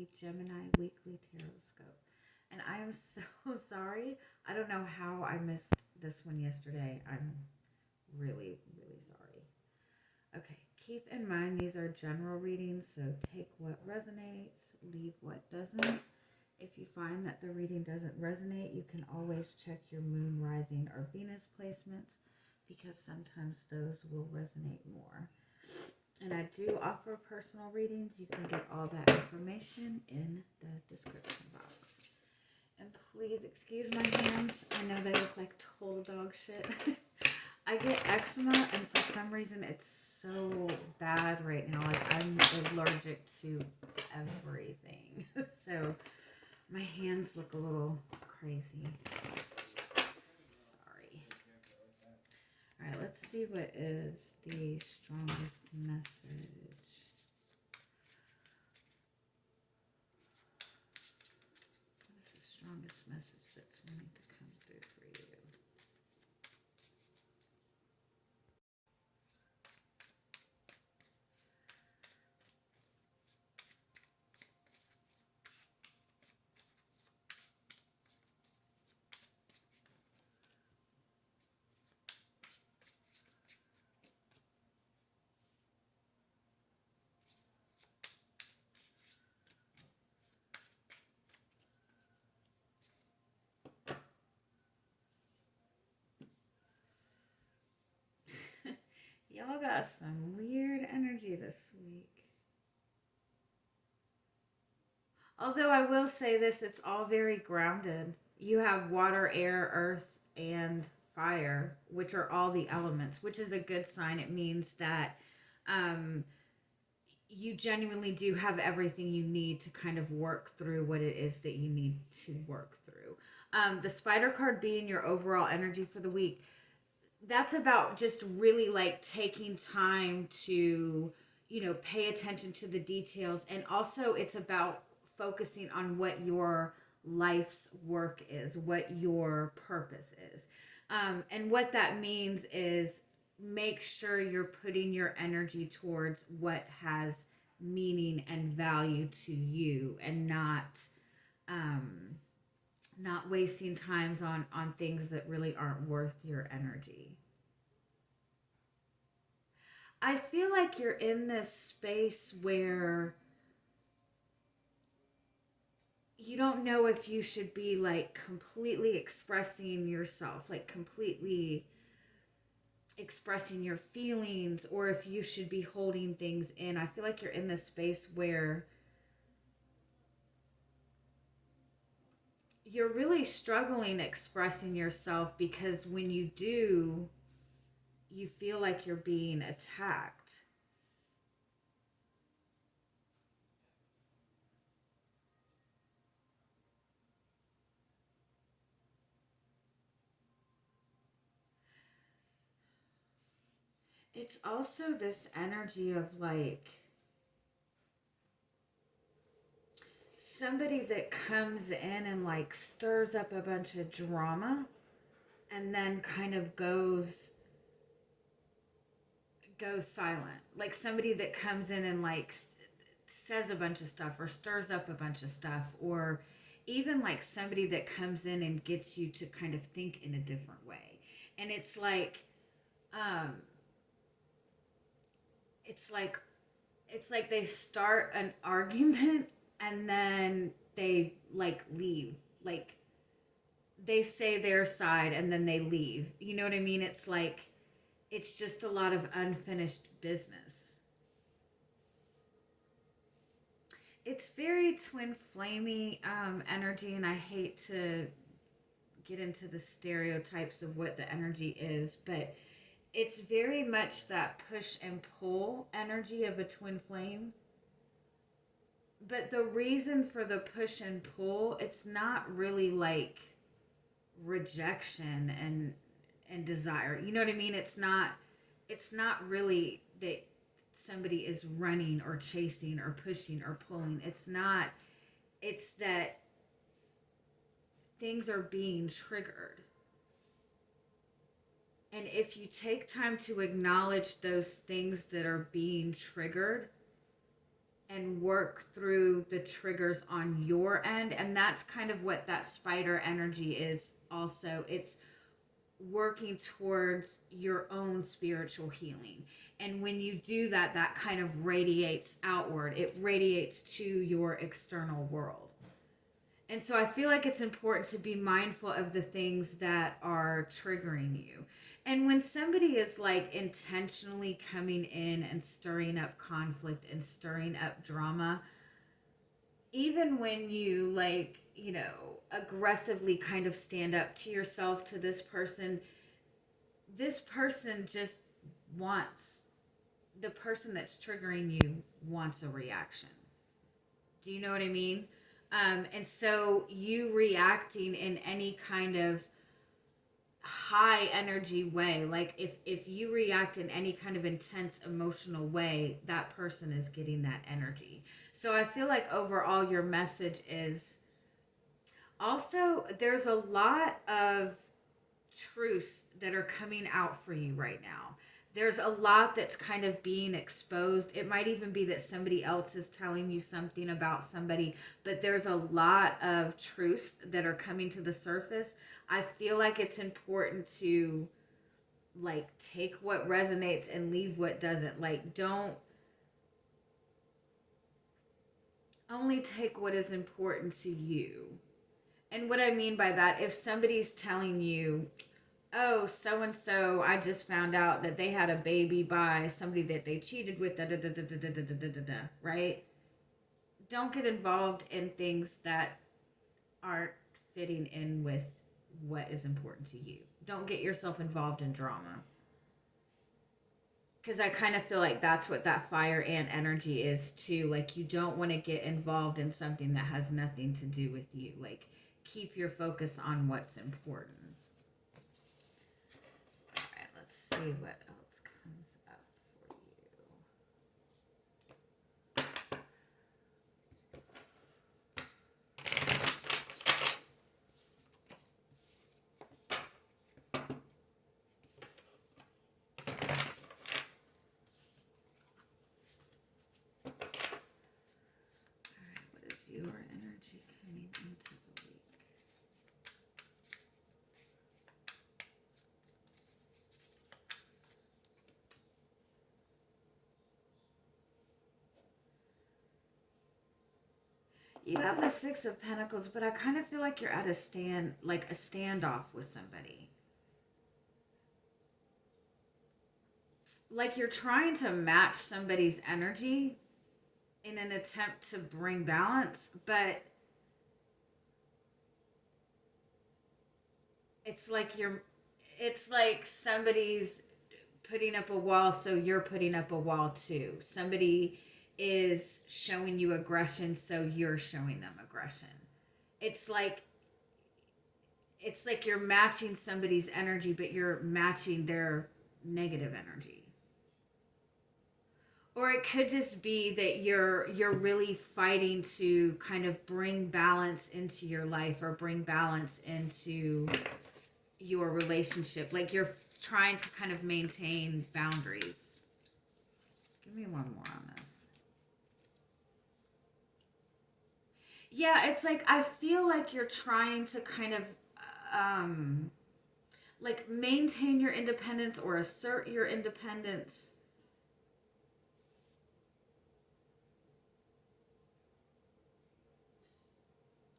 the Gemini Weekly Tarotscope. And I am so sorry. I don't know how I missed this one yesterday. I'm really, really sorry. Okay, keep in mind these are general readings, so take what resonates, leave what doesn't. If you find that the reading doesn't resonate, you can always check your moon, rising, or Venus placements because sometimes those will resonate more. And I do offer personal readings. You can get all that information in the description box. And please excuse my hands. I know they look like total dog shit. I get eczema, and for some reason it's so bad right now. Like, I'm allergic to everything. So my hands look a little crazy. Sorry. Alright, let's see what is the strongest message. What is the strongest message that's wanting to come through for you? Y'all got some weird energy this week. Although I will say this, it's all very grounded. You have water, air, earth, and fire, which are all the elements, which is a good sign. It means that um, you genuinely do have everything you need to kind of work through what it is that you need to work through. The spider card being your overall energy for the week, that's about just really like taking time to, pay attention to the details. And also it's about focusing on what your life's work is, what your purpose is. And what that means is make sure you're putting your energy towards what has meaning and value to you, and um, not wasting times on things that really aren't worth your energy. I feel like you're in this space where you don't know if you should be like completely expressing yourself, like completely expressing your feelings, or if you should be holding things in. I feel like you're in this space where you're really struggling expressing yourself, because when you do, you feel like you're being attacked. It's also this energy of like somebody that comes in and like stirs up a bunch of drama and then kind of goes silent. Like somebody that comes in and like says a bunch of stuff or stirs up a bunch of stuff, or even like somebody that comes in and gets you to kind of think in a different way. And um it's like it's like they start an argument and then they like leave. Like they say their side and then they leave. You know what I mean? It's like it's just a lot of unfinished business. It's very twin flamey energy, and I hate to get into the stereotypes of what the energy is, but it's very much that push and pull energy of a twin flame. But the reason for the push and pull, it's not really like rejection and desire. You know what I mean? It's not really that somebody is running or chasing or pushing or pulling. It's not. It's that things are being triggered. And if you take time to acknowledge those things that are being triggered, and work through the triggers on your end. And that's kind of what that spider energy is also. It's working towards your own spiritual healing. And when you do that, that kind of radiates outward, it radiates to your external world. And so I feel like it's important to be mindful of the things that are triggering you. And when somebody is like intentionally coming in and stirring up conflict and stirring up drama, even when you like, aggressively kind of stand up to yourself to this person just wants, the person that's triggering you wants a reaction. Do you know what I mean? And so you reacting in any kind of high energy way, like if you react in any kind of intense emotional way, that person is getting that energy. So I feel like overall your message is also, there's a lot of truths that are coming out for you right now. There's a lot that's kind of being exposed. It might even be that somebody else is telling you something about somebody, but there's a lot of truths that are coming to the surface. I feel like it's important to like take what resonates and leave what doesn't. Like, don't only take what is important to you. And what I mean by that, if somebody's telling you, oh, so and so, I just found out that they had a baby by somebody that they cheated with, da da da da da da da da da da, right? Don't get involved in things that aren't fitting in with what is important to you. Don't get yourself involved in drama. Because I kind of feel like that's what that fire ant energy is too. Like, you don't want to get involved in something that has nothing to do with you. Like, keep your focus on what's important. All right, let's see what else comes up for you. All right, what is your energy coming into the week? You have the Six of Pentacles, but I kind of feel like you're at a standoff with somebody. Like you're trying to match somebody's energy in an attempt to bring balance, but it's like somebody's putting up a wall, so you're putting up a wall too. Somebody is showing you aggression, so you're showing them aggression. It's like you're matching somebody's energy, but you're matching their negative energy. Or it could just be that you're really fighting to kind of bring balance into your life or bring balance into your relationship. Like you're trying to kind of maintain boundaries. Give me one more on this. Yeah, it's like I feel like you're trying to kind of like maintain your independence or assert your independence.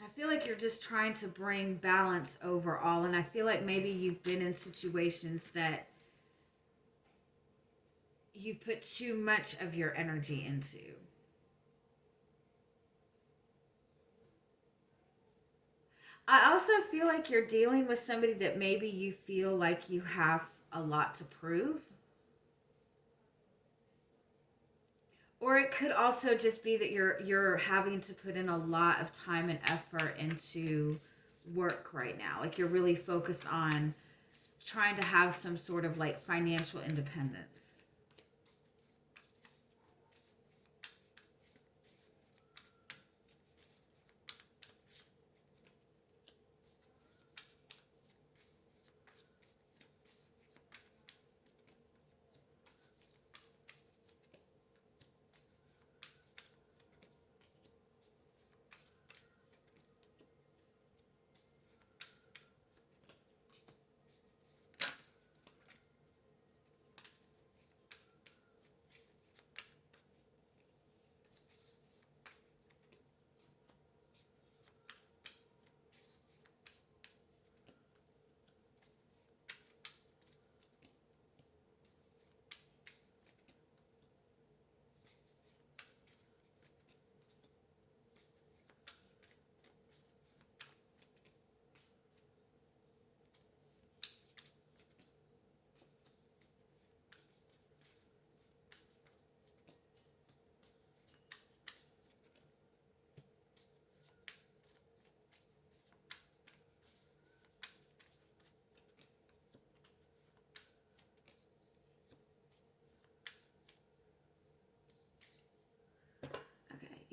I feel like you're just trying to bring balance overall, and I feel like maybe you've been in situations that you've put too much of your energy into. I also feel like you're dealing with somebody that maybe you feel like you have a lot to prove. Or it could also just be that you're having to put in a lot of time and effort into work right now. Like you're really focused on trying to have some sort of like financial independence.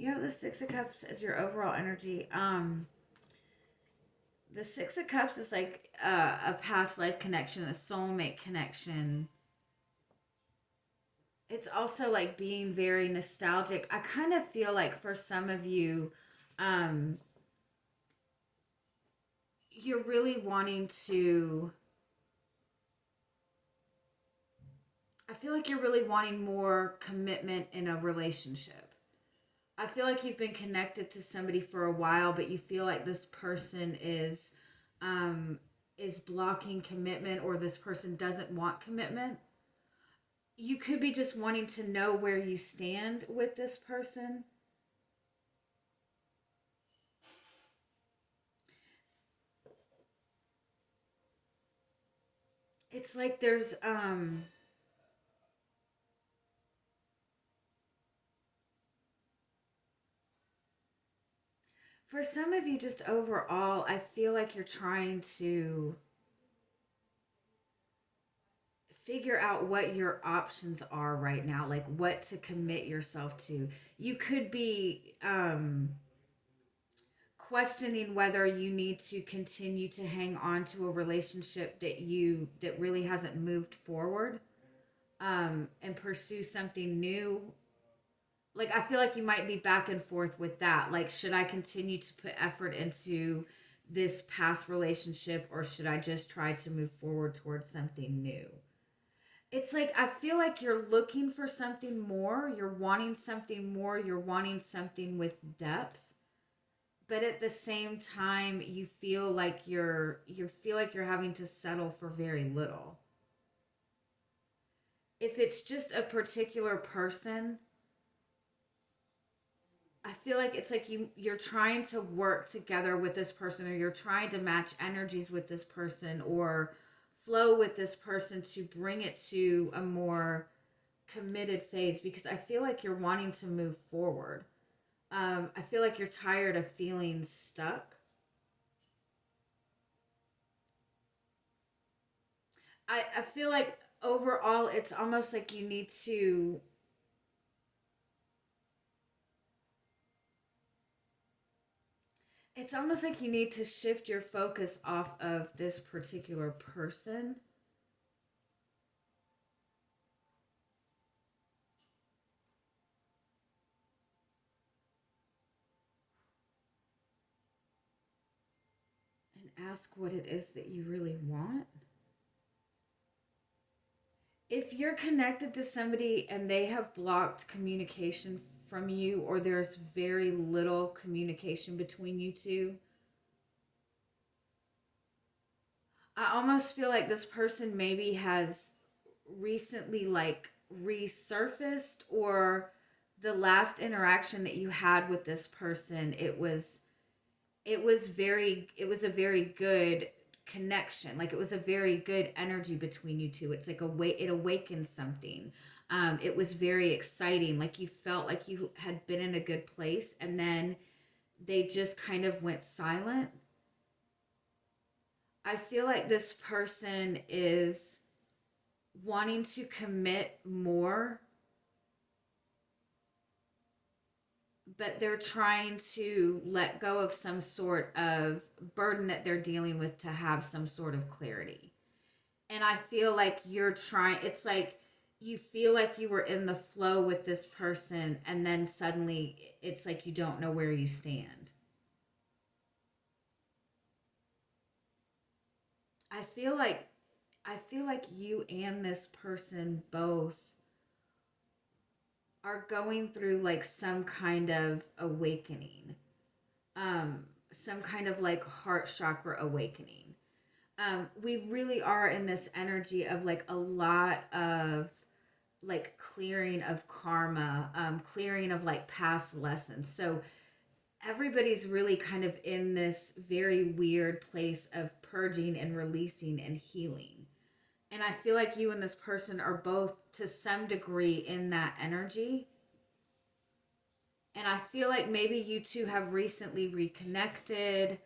You have the Six of Cups as your overall energy. The Six of Cups is like a past life connection, a soulmate connection. It's also like being very nostalgic. I kind of feel like for some of you, um, you're really wanting to. I feel like you're really wanting more commitment in a relationship. I feel like you've been connected to somebody for a while, but you feel like this person um, is blocking commitment, or this person doesn't want commitment. You could be just wanting to know where you stand with this person. It's like there's for some of you, just overall, I feel like you're trying to figure out what your options are right now, like what to commit yourself to. You could be questioning whether you need to continue to hang on to a relationship that really hasn't moved forward, and pursue something new. Like, I feel like you might be back and forth with that. Like, should I continue to put effort into this past relationship, or should I just try to move forward towards something new? It's like I feel like you're looking for something more, you're wanting something more, you're wanting something with depth, but at the same time you feel like you're having to settle for very little. If it's just a particular person, I feel like it's like you're trying to work together with this person, or you're trying to match energies with this person, or flow with this person to bring it to a more committed phase, because I feel like you're wanting to move forward. I feel like you're tired of feeling stuck. I feel like overall it's almost like you need to, it's almost like you need to shift your focus off of this particular person and ask what it is that you really want. If you're connected to somebody and they have blocked communication from you, or there's very little communication between you two, I almost feel like this person maybe has recently like resurfaced, or the last interaction that you had with this person, it was a very good connection. Like, it was a very good energy between you two. It's like it awakened something. It was very exciting. Like, you felt like you had been in a good place, and then they just kind of went silent. I feel like this person is wanting to commit more, but they're trying to let go of some sort of burden that they're dealing with to have some sort of clarity. And I feel like you're trying, it's like you feel like you were in the flow with this person, and then suddenly it's like you don't know where you stand. I feel like I feel like you and this person both are going through like some kind of awakening. Some kind of like heart chakra awakening. We really are in this energy of like a lot of like clearing of karma, clearing of like past lessons. So everybody's really kind of in this very weird place of purging and releasing and healing. And I feel like you and this person are both to some degree in that energy. And I feel like maybe you two have recently reconnected.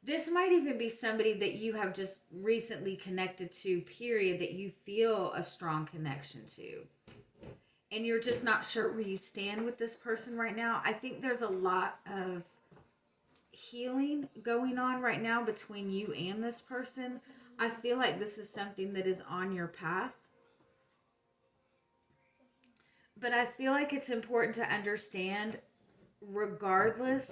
This might even be somebody that you have just recently connected to, period, that you feel a strong connection to. and you're just not sure where you stand with this person right now. I think there's a lot of healing going on right now between you and this person. I feel like this is something that is on your path. But I feel like it's important to understand, regardless,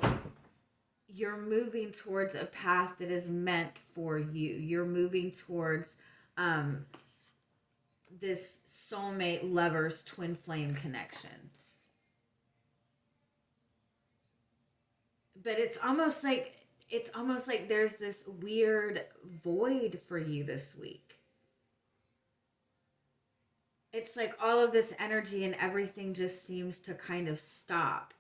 you're moving towards a path that is meant for you. You're moving towards um, this soulmate lovers twin flame connection. But it's almost like there's this weird void for you this week. It's like all of this energy and everything just seems to kind of stop.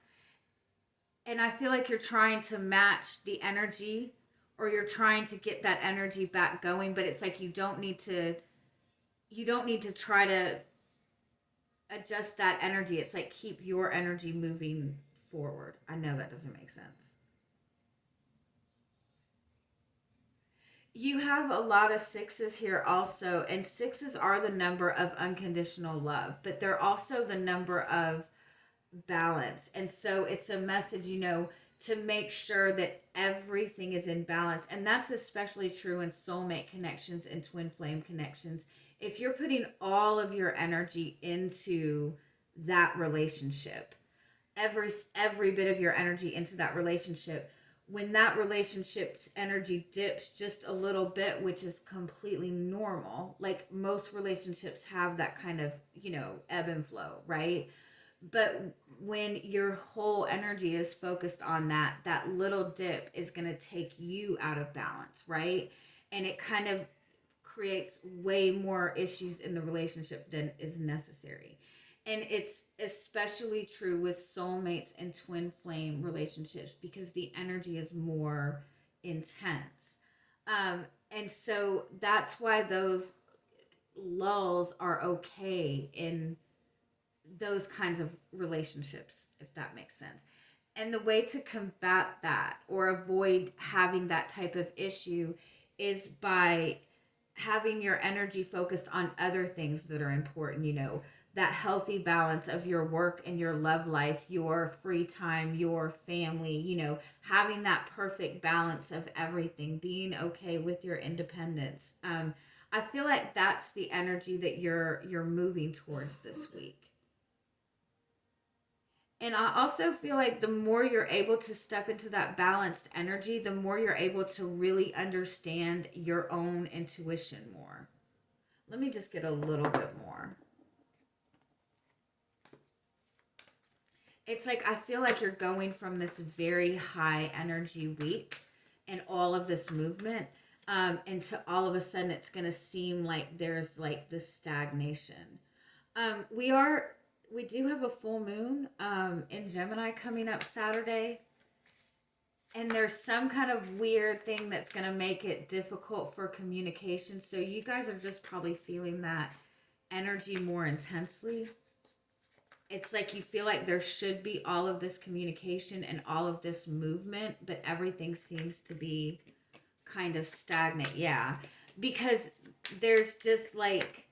And I feel like you're trying to match the energy, or you're trying to get that energy back going, but it's like you don't need to try to adjust that energy. It's like keep your energy moving forward. I know that doesn't make sense. You have a lot of sixes here also, and sixes are the number of unconditional love, but they're also the number of balance. And so it's a message, to make sure that everything is in balance. And that's especially true in soulmate connections and twin flame connections. If you're putting all of your energy into that relationship, every bit of your energy into that relationship, when that relationship's energy dips just a little bit, which is completely normal, like most relationships have that kind of, ebb and flow, right? But when your whole energy is focused on that little dip is going to take you out of balance, right? And it kind of creates way more issues in the relationship than is necessary. And it's especially true with soulmates and twin flame relationships because the energy is more intense. And so that's why those lulls are okay in those kinds of relationships, if that makes sense. And the way to combat that or avoid having that type of issue is by having your energy focused on other things that are important, that healthy balance of your work and your love life, your free time, your family, having that perfect balance of everything, being okay with your independence. I feel like that's the energy that you're moving towards this week. And I also feel like the more you're able to step into that balanced energy, the more you're able to really understand your own intuition more. Let me just get a little bit more. It's like I feel like you're going from this very high energy week and all of this movement, into all of a sudden it's going to seem like there's like this stagnation. We do have a full moon in Gemini coming up Saturday. And there's some kind of weird thing that's going to make it difficult for communication. So you guys are just probably feeling that energy more intensely. It's like you feel like there should be all of this communication and all of this movement, but everything seems to be kind of stagnant. Yeah. Because there's just like,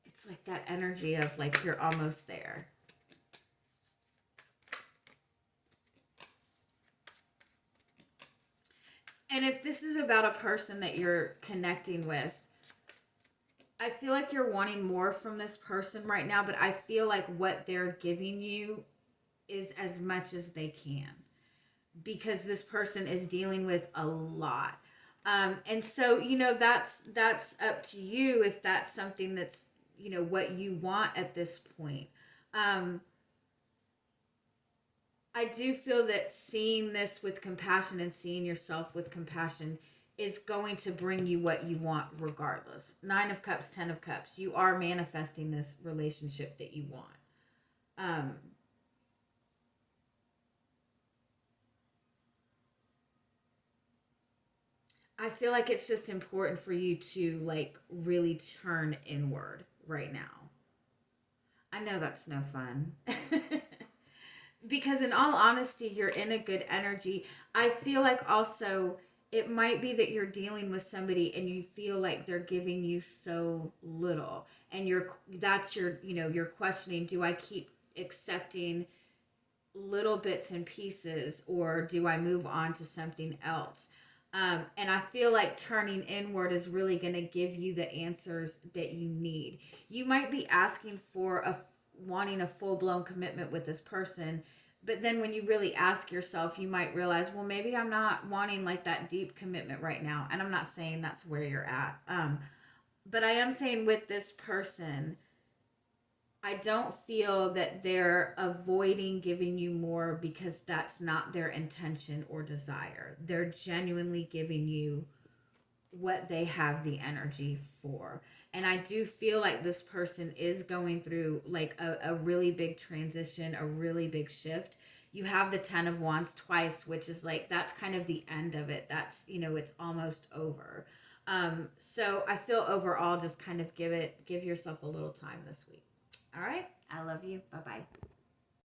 it's like that energy of like you're almost there. And if this is about a person that you're connecting with, I feel like you're wanting more from this person right now, but I feel like what they're giving you is as much as they can because this person is dealing with a lot. And so, that's up to you if that's something that's, what you want at this point. I do feel that seeing this with compassion and seeing yourself with compassion is going to bring you what you want regardless. 9 of Cups, 10 of Cups. You are manifesting this relationship that you want. I feel like it's just important for you to like really turn inward right now. I know that's no fun. Because in all honesty, you're in a good energy. I feel like also it might be that you're dealing with somebody and you feel like they're giving you so little, and you're questioning, do I keep accepting little bits and pieces, or do I move on to something else? And I feel like turning inward is really going to give you the answers that you need. You might be asking for wanting a full-blown commitment with this person, but then when you really ask yourself, you might realize, well, maybe I'm not wanting like that deep commitment right now. And I'm not saying that's where you're at. But I am saying with this person, I don't feel that they're avoiding giving you more because that's not their intention or desire. They're genuinely giving you what they have the energy for. And I do feel like this person is going through like a really big transition, a really big shift. You have the 10 of Wands twice, which is like, that's kind of the end of it. That's, it's almost over. So I feel overall, just kind of give yourself a little time this week. All right. I love you. Bye-bye.